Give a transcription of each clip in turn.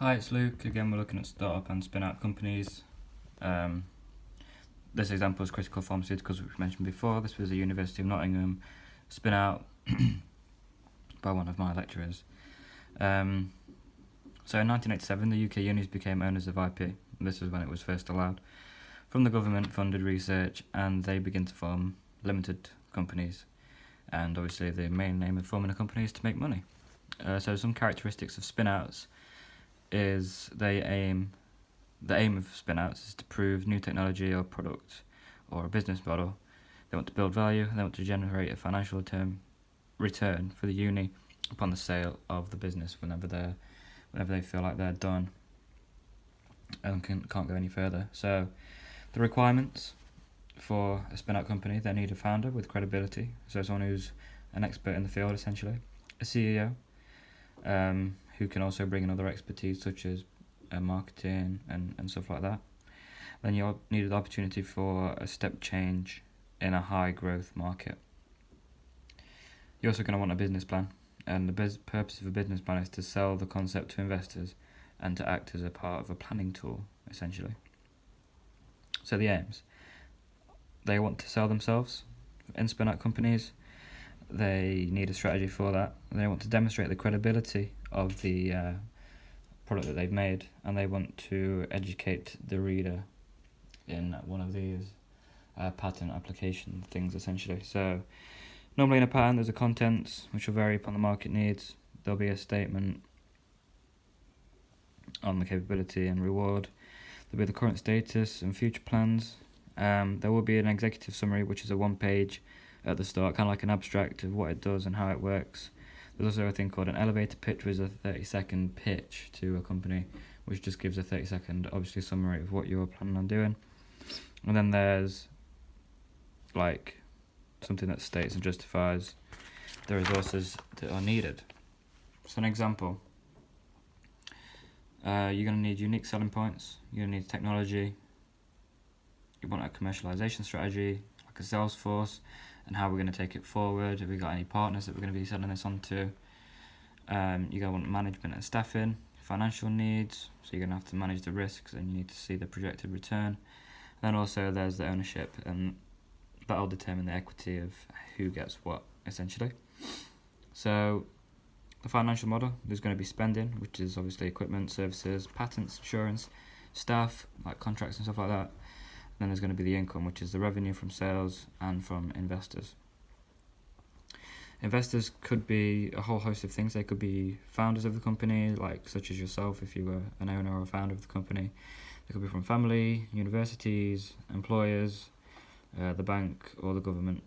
Hi, it's Luke. Again, we're looking at startup and spin-out companies. This example is Critical Pharmaceuticals, which we mentioned before. This was a University of Nottingham spin-out by one of my lecturers. So in 1987, the UK unis became owners of IP. This was when it was first allowed. From the government funded research, and they began to form limited companies. And obviously the main aim of forming a company is to make money. So some characteristics of spin-outs is the aim of spin-outs is to prove new technology or product or a business model. They want to build value, they want to generate a financial return for the uni upon the sale of the business whenever they feel like they're done and can't go any further. So the requirements for a spin-out company: they need a founder with credibility, so someone who's an expert in the field essentially, a CEO, who can also bring in other expertise such as marketing and stuff like that. Then you need the opportunity for a step change in a high growth market. You're also going to want a business plan, and the purpose of a business plan is to sell the concept to investors and to act as a part of a planning tool, essentially. So the aims: they want to sell themselves in spin-out companies. They need a strategy for that. They want to demonstrate the credibility of the product that they've made, and they want to educate the reader in one of these patent application things, essentially. So normally in a patent there's a contents which will vary upon the market needs. There'll be a statement on the capability and reward. There'll be the current status and future plans. There will be an executive summary, which is a one-page at the start, kind of like an abstract of what it does and how it works. There's also a thing called an elevator pitch, which is a 30-second pitch to a company, which just gives a 30-second, obviously, summary of what you're planning on doing. And then there's like something that states and justifies the resources that are needed. So an example: you're going to need unique selling points, you're going to need technology, you want a commercialization strategy, like a sales force, and how we're going to take it forward. Have we got any partners that we're going to be selling this on to? You're going to want management and staffing, financial needs, so you're going to have to manage the risks and you need to see the projected return. And then also there's the ownership, and that'll determine the equity of who gets what, essentially. So the financial model, there's going to be spending, which is obviously equipment, services, patents, insurance, staff, like contracts and stuff like that. Then there's going to be the income, which is the revenue from sales and from investors. Investors could be a whole host of things. They could be founders of the company, like such as yourself if you were an owner or a founder of the company. They could be from family, universities, employers, the bank or the government,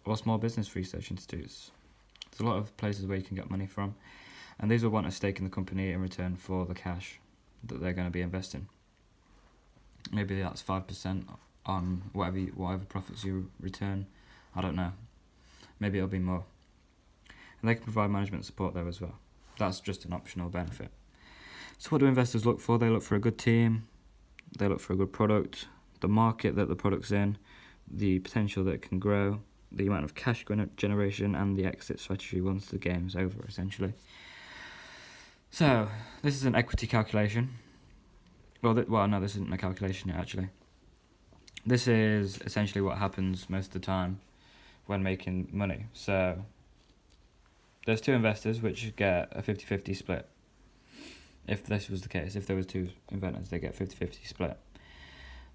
or small business research institutes. There's a lot of places where you can get money from, and these will want a stake in the company in return for the cash that they're going to be investing. Maybe that's 5% on whatever profits you return. I don't know. Maybe it'll be more. And they can provide management support there as well. That's just an optional benefit. So what do investors look for? They look for a good team. They look for a good product, the market that the product's in, the potential that it can grow, the amount of cash generation, and the exit strategy once the game's over, essentially. So this is an equity calculation. No, this isn't a calculation yet, actually. This is essentially what happens most of the time when making money. So there's two investors which get a 50-50 split. If this was the case, if there was two inventors, they get 50-50 split.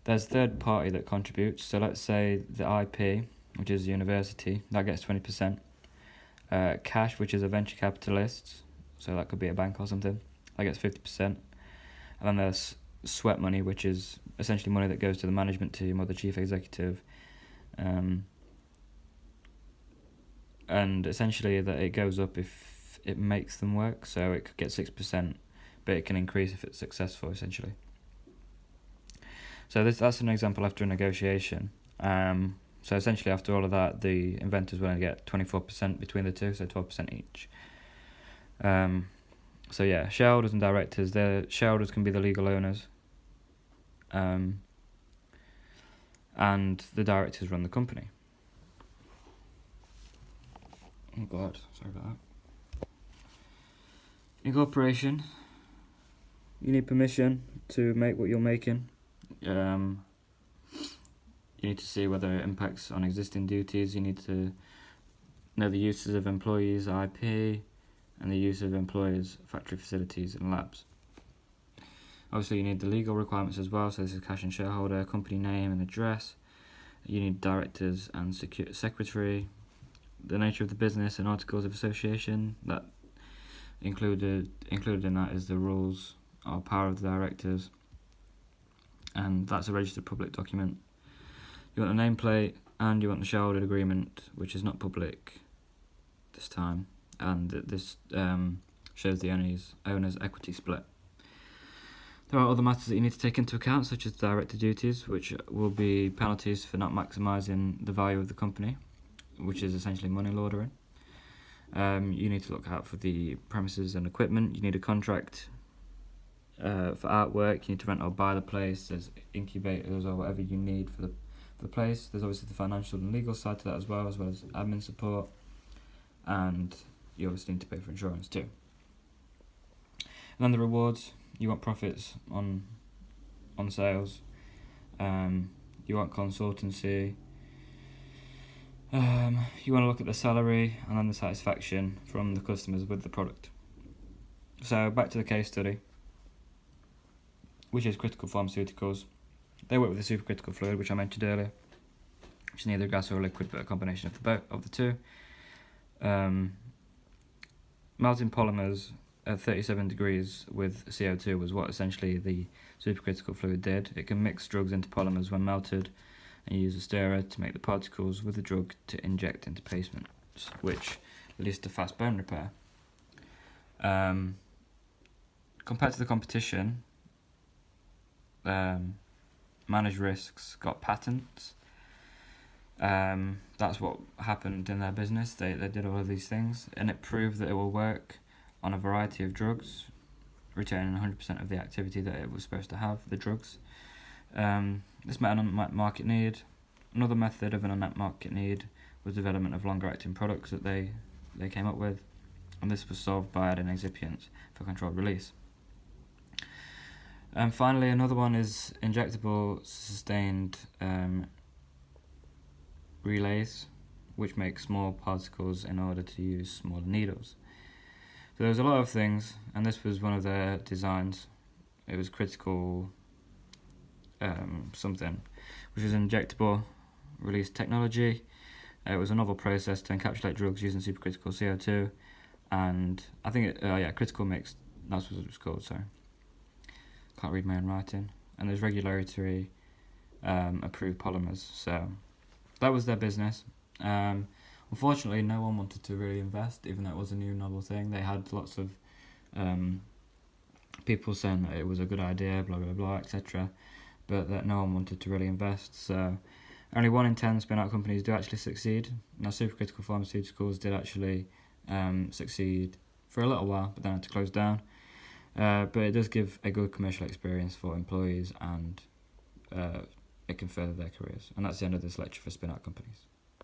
There's a third party that contributes. So let's say the IP, which is the university, that gets 20%. Cash, which is a venture capitalist, so that could be a bank or something, that gets 50%. And then there's sweat money, which is essentially money that goes to the management team or the chief executive, and essentially that it goes up if it makes them work. So it could get 6%, but it can increase if it's successful, essentially. So that's an example after a negotiation. So essentially after all of that, the inventors will only get 24% between the two, so 12% each. So yeah, shareholders and directors. The shareholders can be the legal owners, and the directors run the company. Oh God, sorry about that. Incorporation. You need permission to make what you're making. You need to see whether it impacts on existing duties. You need to know the uses of employees' IP and the use of employers' factory facilities and labs. Obviously, you need the legal requirements as well. So this is cash and shareholder, company name and address. You need directors and secretary. The nature of the business and articles of association. That included in that is the rules or power of the directors, and that's a registered public document. You want a nameplate, and you want the shareholder agreement, which is not public this time, and this shows the owner's equity split. There are other matters that you need to take into account, such as director duties, which will be penalties for not maximising the value of the company, which is essentially money laundering. You need to look out for the premises and equipment. You need a contract for artwork. You need to rent or buy the place. There's incubators or whatever you need for the place. There's obviously the financial and legal side to that as well as admin support. And you obviously need to pay for insurance too. And then the rewards. You want profits on sales. You want consultancy. You want to look at the salary and then the satisfaction from the customers with the product. So back to the case study, which is critical pharmaceuticals. They work with a supercritical fluid, which I mentioned earlier, which is neither gas or liquid, but a combination of the two. Melting polymers at 37 degrees with CO2 was what essentially the supercritical fluid did. It can mix drugs into polymers when melted, and use a stirrer to make the particles with the drug to inject into patients, which leads to fast bone repair. Compared to the competition, managed risks got patents. That's what happened in their business. They did all of these things, and it proved that it will work on a variety of drugs, retaining 100% of the activity that it was supposed to have, the drugs. This met an unmet market need. Another method of an unmet market need was development of longer-acting products that they came up with, and this was solved by adding excipients for controlled release. And finally, another one is injectable sustained relays, which make small particles in order to use smaller needles. So there's a lot of things, and this was one of their designs. It was critical something, which was injectable release technology. It was a novel process to encapsulate drugs using supercritical CO2, and I think critical mix, that's what it was called, sorry. Can't read my own writing. And there's regulatory approved polymers, so that was their business. Unfortunately, no one wanted to really invest, even though it was a new novel thing. They had lots of people saying that it was a good idea, blah blah blah, etc., but that no one wanted to really invest. So only 1 in 10 spin-out companies do actually succeed. Now, supercritical pharmaceuticals did actually succeed for a little while, but then had to close down. But it does give a good commercial experience for employees, and it can further their careers. And that's the end of this lecture for spin-out companies.